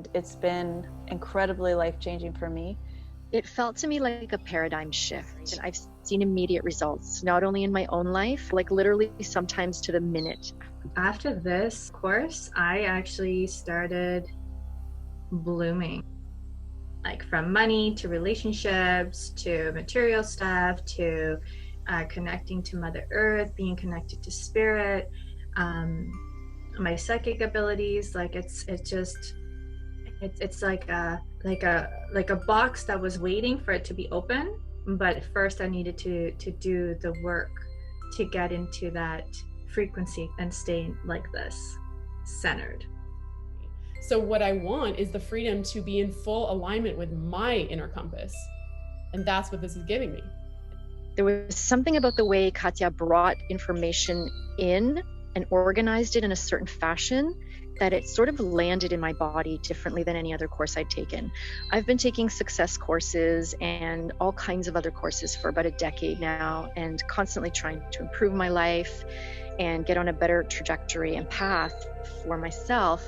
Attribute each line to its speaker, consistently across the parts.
Speaker 1: and it's been incredibly life-changing for me.
Speaker 2: It felt to me like a paradigm shift, and I've seen immediate results, not only in my own life, like literally sometimes to the minute.
Speaker 3: After this course, I actually started blooming, like from money to relationships to material stuff to connecting to Mother Earth, being connected to spirit, my psychic abilities. Like it's like a box that was waiting for it to be open, but first I needed to do the work to get into that frequency and stay like this, centered.
Speaker 4: So what I want is the freedom to be in full alignment with my inner compass. And that's what this is giving me.
Speaker 2: There was something about the way Katya brought information in and organized it in a certain fashion that it sort of landed in my body differently than any other course I'd taken. I've been taking success courses and all kinds of other courses for about a decade now, and constantly trying to improve my life and get on a better trajectory and path for myself.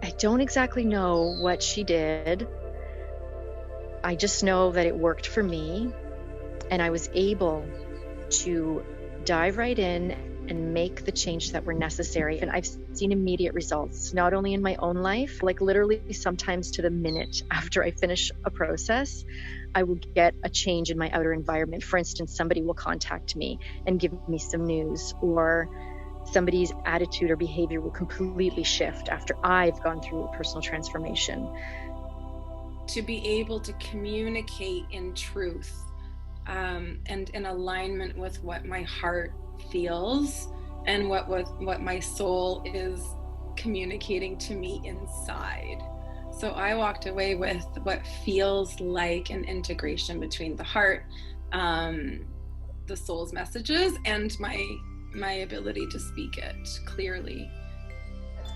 Speaker 2: I don't exactly know what she did. I just know that it worked for me, and I was able to dive right in and make the change that were necessary. And I've seen immediate results, not only in my own life, like literally sometimes to the minute after I finish a process, I will get a change in my outer environment. For instance, somebody will contact me and give me some news, or somebody's attitude or behavior will completely shift after I've gone through a personal transformation.
Speaker 5: To be able to communicate in truth and in alignment with what my heart feels and what my soul is communicating to me inside. So I walked away with what feels like an integration between the heart, the soul's messages, and my ability to speak it clearly.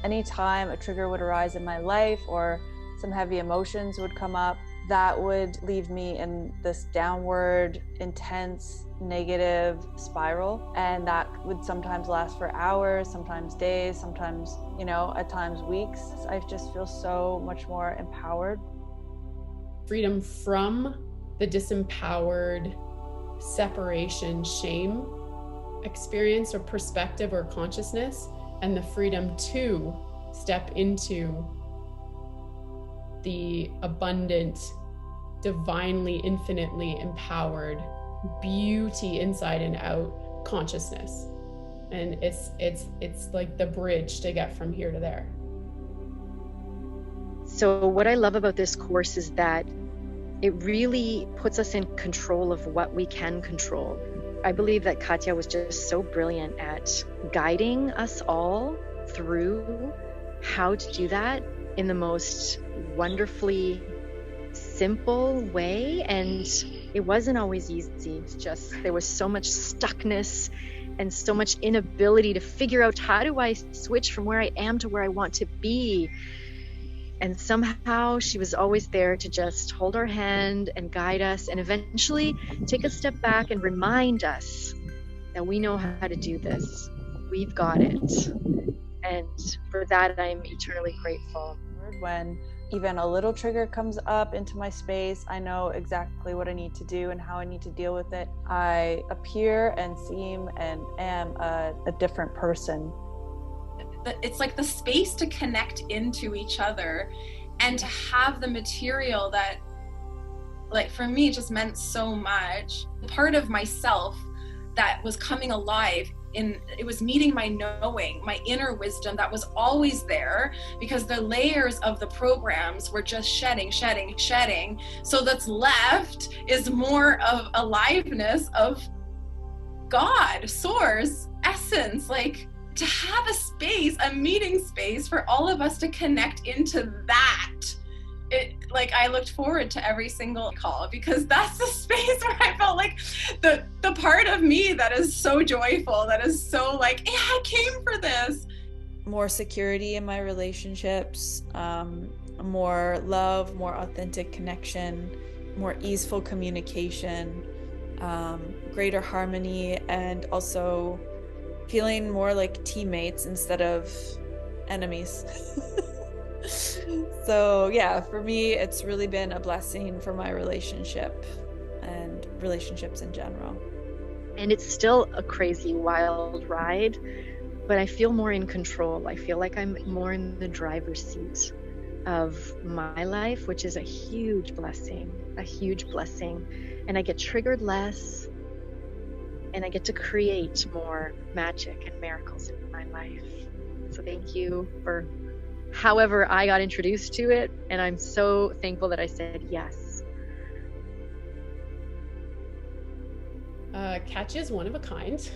Speaker 1: Anytime a trigger would arise in my life or some heavy emotions would come up, that would leave me in this downward, intense, negative spiral. And that would sometimes last for hours, sometimes days, sometimes, at times weeks. I just feel so much more empowered.
Speaker 4: Freedom from the disempowered separation, shame experience or perspective or consciousness, and the freedom to step into the abundant, divinely, infinitely empowered beauty inside and out consciousness. And it's like the bridge to get from here to there.
Speaker 2: So what I love about this course is that it really puts us in control of what we can control. I believe that Katya was just so brilliant at guiding us all through how to do that in the most wonderfully simple way. And it wasn't always easy. It's just, there was so much stuckness and so much inability to figure out, how do I switch from where I am to where I want to be? And somehow she was always there to just hold our hand and guide us, and eventually take a step back and remind us that we know how to do this. We've got it. And for that, I'm eternally grateful.
Speaker 1: When even a little trigger comes up into my space, I know exactly what I need to do and how I need to deal with it. I appear and seem and am a different person.
Speaker 5: It's like the space to connect into each other and to have the material that, like, for me, just meant so much. Part of myself that was coming alive, it was meeting my knowing, my inner wisdom that was always there, because the layers of the programs were just shedding. So that's left is more of aliveness of God, source, essence, like, to have a space, a meeting space for all of us to connect into that. I looked forward to every single call, because that's the space where I felt like the part of me that is so joyful, that is so like, yeah, I came for this.
Speaker 6: More security in my relationships, more love, more authentic connection, more easeful communication, greater harmony, and also feeling more like teammates instead of enemies. So yeah, for me, it's really been a blessing for my relationship and relationships in general.
Speaker 2: And it's still a crazy, wild ride, but I feel more in control. I feel like I'm more in the driver's seat of my life, which is a huge blessing, a huge blessing. And I get triggered less, and I get to create more magic and miracles in my life. So thank you for however I got introduced to it. And I'm so thankful that I said yes.
Speaker 4: Katya is one of a kind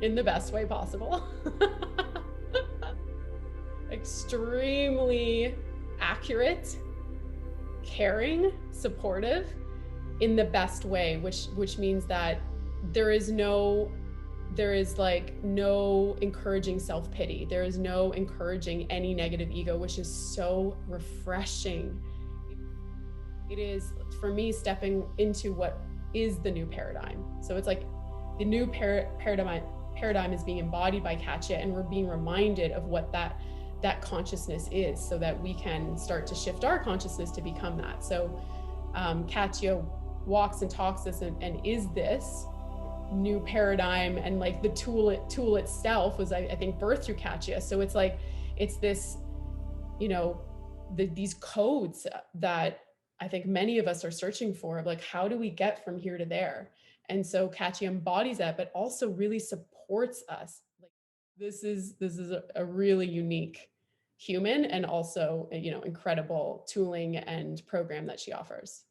Speaker 4: in the best way possible. Extremely accurate, caring, supportive in the best way, which means that there is like no encouraging self-pity. There is no encouraging any negative ego, which is so refreshing. It is, for me, stepping into what is the new paradigm. So it's like the new paradigm is being embodied by Katya, and we're being reminded of what that consciousness is, so that we can start to shift our consciousness to become that. So Katya walks and talks this and is this new paradigm, and like the tool itself was, I think, birthed through Katya. So it's like, it's this, these codes that I think many of us are searching for, like, how do we get from here to there? And so Katya embodies that, but also really supports us. Like, this is a really unique human, and also, incredible tooling and program that she offers.